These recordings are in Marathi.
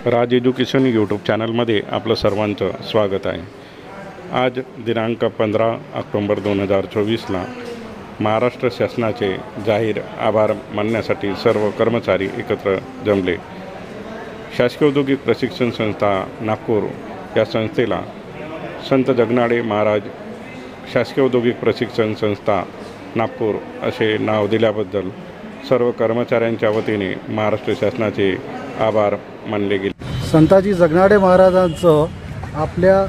राज एज्युकेशन यूट्यूब चॅनलमध्ये आपलं सर्वांचं स्वागत आहे। आज दिनांक 15 ऑक्टोबर 2024ला महाराष्ट्र शासनाचे जाहीर आभार मानण्यासाठी सर्व कर्मचारी एकत्र जमले। शासकीय औद्योगिक प्रशिक्षण संस्था नागपूर या संस्थेला संत जगनाडे महाराज शासकीय औद्योगिक प्रशिक्षण संस्था नागपूर असे नाव दिल्याबद्दल सर्व कर्मचाऱ्यांच्या वतीने महाराष्ट्र शासनाचे आभार मानले गेले। संताजी जगनाडे महाराजांचं आपल्या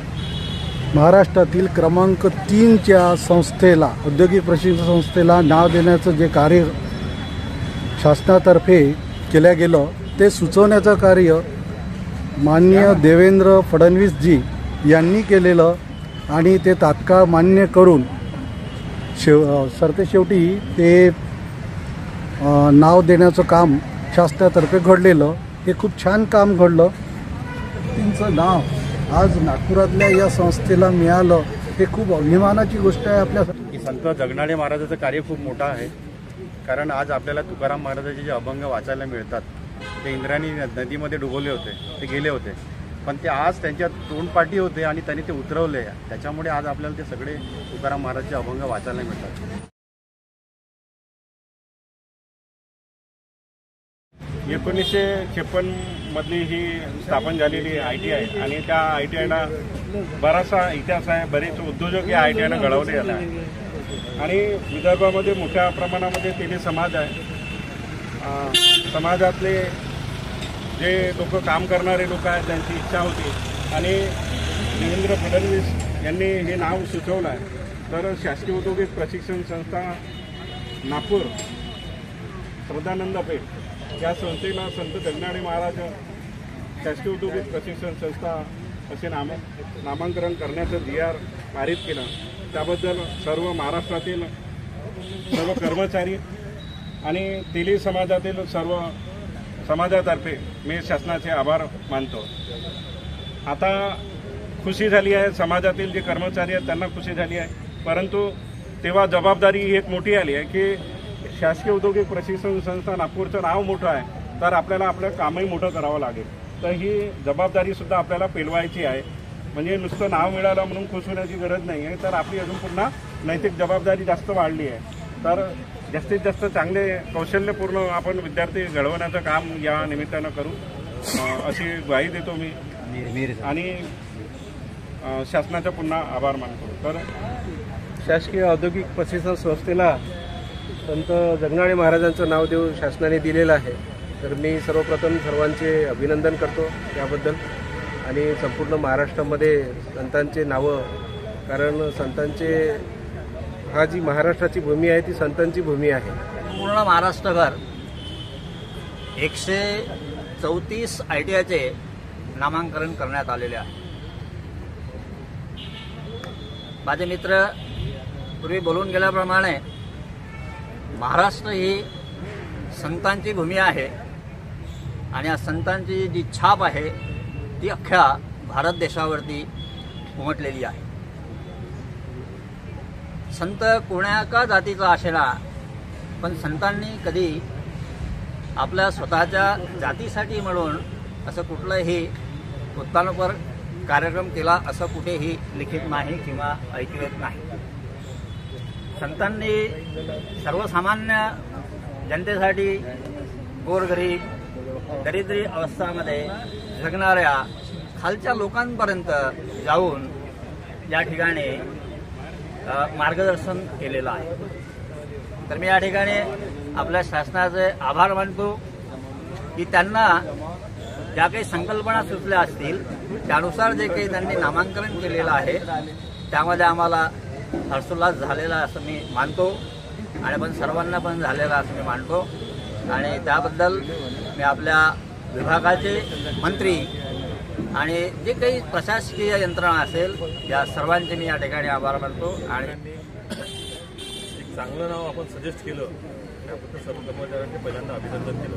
महाराष्ट्रातील क्रमांक 3च्या संस्थेला औद्योगिक प्रशिक्षण संस्थेला नाव देण्याचं जे कार्य शासनातर्फे केलं गेलं ते सुचवण्याचं कार्य माननीय देवेंद्र फडणवीसजी यांनी केलेलं आणि ते तात्काळ मान्य करून सरतेशेवटी ते नाव देण्याचं काम शासनातर्फे घडलेलं हे खूप छान काम घडलं। त्यांचं नाव आज नागपुरातल्या या संस्थेला मिळालं हे खूप अभिमानाची गोष्ट आहे आपल्यासाठी। संत जगनाडे महाराजाचं कार्य खूप मोठं आहे, कारण आज आपल्याला तुकाराम महाराजांचे जे अभंग वाचायला मिळतात ते इंद्रायणी नदीमध्ये डुबवले होते, ते गेले होते, पण ते आज त्यांच्या तोंडपाठी होते आणि त्यांनी ते उतरवले। त्याच्यामुळे आज आपल्याला ते सगळे तुकाराम महाराजांचे अभंग वाचायला मिळतात। 1956 मधली ही स्थापन झालेली ITI आणि त्या ITIला बराचसा इतिहास आहे। बरेच उद्योजक या ITIला घडवले गेले आहे आणि विदर्भामध्ये मोठ्या प्रमाणामध्ये तेली समाज आहे। समाजातले जे लोक काम करणारे लोक आहेत त्यांची इच्छा होती आणि देवेंद्र फडणवीस यांनी हे नाव सुचवलं आहे। तर शासकीय औद्योगिक प्रशिक्षण संस्था नागपूर श्रद्धानंद पेठ या संस्थेला संत जगनाडे महाराज शासकीय औद्योगिक प्रशिक्षण संस्था असे नामांकन करण्याचं DR पारित केलं। त्याबद्दल सर्व महाराष्ट्रातील सर्व कर्मचारी आणि तेली समाजातील सर्व समाजातर्फे मी शासनाचे आभार मानतो। आता खुशी झाली आहे, समाजातील जे कर्मचारी आहेत त्यांना खुशी झाली आहे, परंतु तेव्हा जबाबदारी ही एक मोठी आली आहे की शासकीय औद्योगिक प्रशिक्षण संस्था नागपूरचं नाव मोठं आहे, तर आपल्याला आपलं कामही मोठं करावं लागेल। तर ही जबाबदारीसुद्धा आपल्याला पेलवायची आहे। म्हणजे नुसतं नाव मिळालं म्हणून खुश होण्याची गरज नाही आहे, तर आपली अजून पुन्हा नैतिक जबाबदारी जास्त वाढली आहे। तर जास्तीत जास्त चांगले कौशल्यपूर्ण आपण विद्यार्थी घडवण्याचं काम या निमित्तानं करू अशी ग्वाही देतो मी आणि शासनाचा पुन्हा आभार मानतो। तर शासकीय औद्योगिक प्रशिक्षण संस्थेला संत जगनाडे महाराजांचं नाव देऊन शासनाने दिलेलं आहे, तर मी सर्वप्रथम सर्वांचे अभिनंदन करतो त्याबद्दल आणि संपूर्ण महाराष्ट्रामध्ये संतांचे नावं, कारण संतांचे हा जी महाराष्ट्राची भूमी आहे ती संतांची भूमी आहे। पूर्ण महाराष्ट्रभर 134 ITIचे नामांकन करण्यात आलेले आहे। माझे मित्र पूर्वी बोलून गेल्याप्रमाणे महाराष्ट्र ही संतांची भूमी आहे आणि या संतांची जी छाप आहे ती अख्ख्या भारत देशावरती उमटलेली आहे। संत कोण्या का जातीचा असेना, पण संतांनी कधी आपल्या स्वतःच्या जातीसाठी म्हणून असं कुठलंही उत्तानपर कार्यक्रम केला असं कुठेही लिखित नाही किंवा ऐकलेत नाही। संतांनी सर्वसामान्य जनतेसाठी गोरगरीब दरिद्री अवस्थामध्ये जगणाऱ्या खालच्या लोकांपर्यंत जाऊन या ठिकाणी मार्गदर्शन केलेलं आहे। तर मी या ठिकाणी आपल्या शासनाचे आभार मानतो की त्यांना ज्या काही संकल्पना सुचल्या असतील त्यानुसार जे काही त्यांनी नामांकन केलेलं आहे त्यामध्ये आम्हाला हर्षोल्लास झालेला असं मी मानतो आणि पण सर्वांना पण झालेला असं मी मानतो आणि त्याबद्दल मी आपल्या विभागाचे मंत्री आणि जे काही प्रशासकीय यंत्रणा असेल या सर्वांचे मी या ठिकाणी आभार मानतो। आणि एक चांगलं नाव आपण सजेस्ट केलं त्याबद्दल सर्व कर्मचाऱ्यांचे पहिल्यांदा अभिनंदन केलं।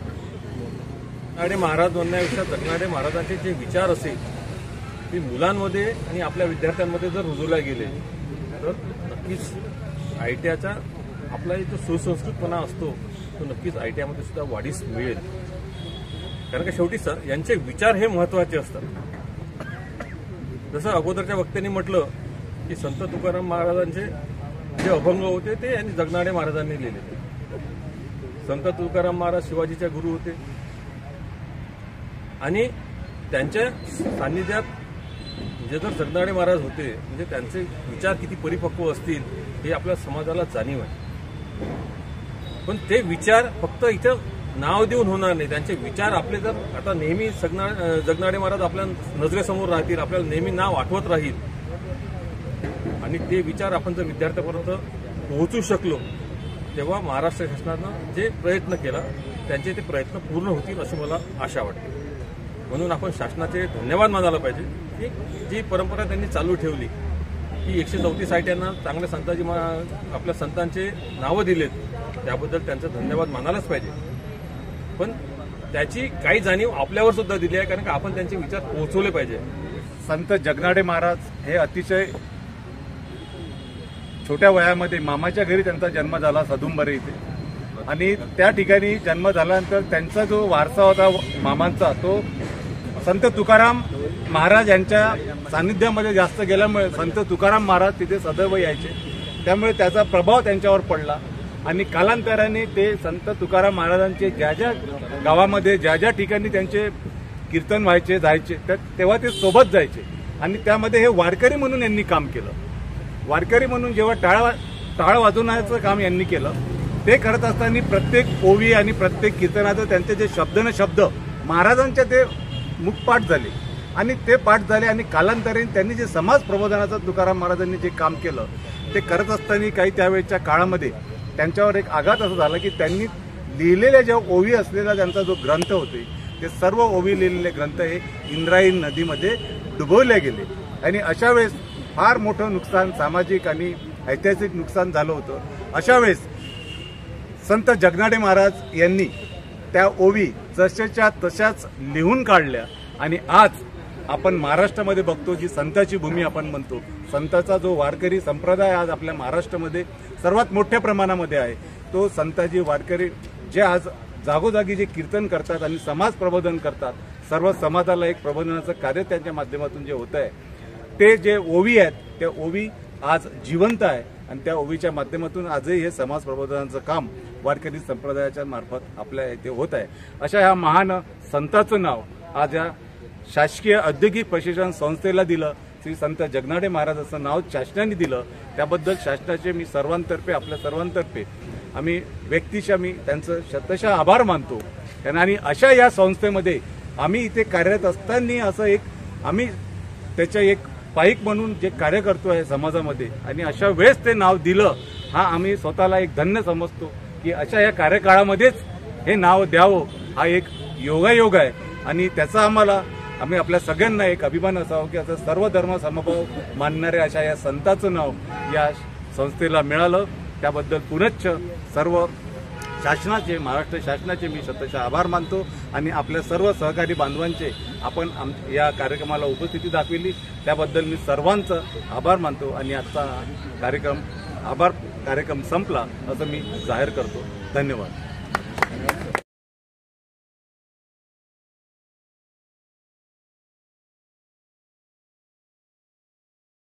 जगनाडे महाराज म्हणण्यापेक्षा जगनाडे महाराजांचे जे विचार असेल ते मुलांमध्ये आणि आपल्या विद्यार्थ्यांमध्ये जर रुजवले गेले तर नक्कीच ITIचा आपला जो सुसंस्कृतपणा असतो तो नक्कीच ITIमध्ये सुद्धा वाढीस मिळेल। कारण का शेवटी यांचे विचार हे महत्वाचे असतात. जसं अगोदरच्या वक्त्यांनी म्हटलं की संत तुकाराम महाराजांचे जे अभंग होते ते यांनी जगनाडे महाराजांनी लिहिले. संत तुकाराम महाराज शिवाजीचे गुरु होते आणि त्यांच्या सान्निध्यात जे जर जगनाडे महाराज होते म्हणजे त्यांचे विचार किती परिपक्व असतील हे आपल्या समाजाला जाणीव आहे. पण ते विचार फक्त इथं नाव देऊन होणार नाही. त्यांचे विचार आपले जर आता नेहमी जगनाडे महाराज आपल्या नजरेसमोर राहतील, आपल्याला नेहमी नाव आठवत राहील आणि ते विचार आपण जर विद्यार्थ्यापर्यंत पोहोचू शकलो तेव्हा महाराष्ट्र शासनानं जे प्रयत्न केला त्यांचे ते प्रयत्न पूर्ण होतील अशी मला आशा वाटते. म्हणून आपण शासनाचे धन्यवाद मानायला पाहिजे की जी परंपरा त्यांनी चालू ठेवली की 134 आयट्यांना चांगल्या संतांची आपल्या संतांचे नावं दिलेत त्याबद्दल त्यांचा धन्यवाद मानायलाच पाहिजे. पण त्याची काही जाणीव आपल्यावर सुद्धा दिली आहे कारण का आपण त्यांचे विचार पोहोचवले पाहिजे. संत जगनाडे महाराज हे अतिशय छोट्या वयामध्ये मामाच्या घरी त्यांचा जन्म झाला सदुंबरे इथे आणि त्या ठिकाणी जन्म झाल्यानंतर त्यांचा जो वारसा होता मामांचा तो संत तुकाराम महाराज यांच्या सानिध्यामध्ये जास्त गेल्यामुळे संत तुकाराम महाराज तिथे सदैव यायचे. त्यामुळे त्याचा प्रभाव त्यांच्यावर पडला आणि कालांतराने ते संत तुकाराम महाराजांचे ज्या ज्या गावामध्ये ज्या ज्या ठिकाणी त्यांचे कीर्तन व्हायचे जायचे तेव्हा ते सोबत जायचे आणि त्यामध्ये हे वारकरी म्हणून यांनी काम केलं. वारकरी म्हणून जेव्हा टाळ वाजवण्याचं काम यांनी केलं ते करत असताना प्रत्येक ओवी आणि प्रत्येक कीर्तनाचं त्यांचे जे शब्द न शब्द महाराजांच्या ते मुखपाठ झाले आणि ते पाठ झाले आणि कालांतराने त्यांनी जे समाज प्रबोधनाचं तुकाराम महाराजांनी जे काम केलं ते करत असताना काही त्यावेळेच्या काळामध्ये त्यांच्यावर एक आघात असं झाला की त्यांनी लिहिलेल्या ज्या ओवी असलेला त्यांचा जो ग्रंथ होते ते सर्व ओवी लिहिलेले ग्रंथ हे इंद्रायणी नदीमध्ये डुबवले गेले आणि अशा वेळेस फार मोठं नुकसान सामाजिक आणि ऐतिहासिक नुकसान झालं होतं. अशा वेळेस संत जगनाडे महाराज यांनी त्या ओवी जशाच्या तशाच लिहून काढल्या आणि आज आपण महाराष्ट्रामध्ये बघतो जी संताची भूमी आपण म्हणतो संताचा जो वारकरी संप्रदाय आज आपल्या महाराष्ट्रामध्ये सर्वात मोठ्या प्रमाणामध्ये आहे. तो संताजी वारकरी जे आज जागोजागी जे कीर्तन करतात आणि समाज प्रबोधन करतात सर्व समाजाला एक प्रबोधनाचं कार्य त्यांच्या माध्यमातून जे होत आहे ते जे ओवी आहेत त्या ओवी आज जिवंत आहे आणि त्या ओवीच्या माध्यमातून आजही हे समाज प्रबोधनाचं काम वारकरी संप्रदायाच्या मार्फत आपल्या इथे होत आहे. अशा ह्या महान संताचं नाव आज या शासकीय औद्योगिक प्रशिक्षण संस्थेला दिलं. श्री संत जगनाडे महाराज असं नाव शासनाने दिलं त्याबद्दल शासनाचे मी सर्वांतर्फे आपल्या सर्वांतर्फे आम्ही व्यक्तिशः मी त्यांचं शतशः आभार मानतो. आणि अशा या संस्थेमध्ये आम्ही इथे कार्यरत असताना असं एक आम्ही त्याच्या एक पाईक म्हणून जे कार्य करतो आहे समाजामध्ये आणि अशा वेळेस ते नाव दिलं हा आम्ही स्वतःला एक धन्य समजतो की अशा या कार्यकाळामध्येच हे नाव द्यावं हा एक योगायोग आहे आणि त्याचा आम्ही आपल्या सगळ्यांना एक अभिमान असावा की आता सर्व धर्म समभाव मानणाऱ्या अशा या संताचं नाव या संस्थेला मिळालं. त्याबद्दल पुनश्च सर्व शासनाचे महाराष्ट्र शासनाचे मी शतशः आभार मानतो आणि आपल्या सर्व सहकारी बांधवांचे आपण या कार्यक्रमाला उपस्थिती दाखविली त्याबद्दल मी सर्वांचं आभार मानतो आणि आजचा कार्यक्रम संपला असं मी जाहीर करतो. धन्यवाद.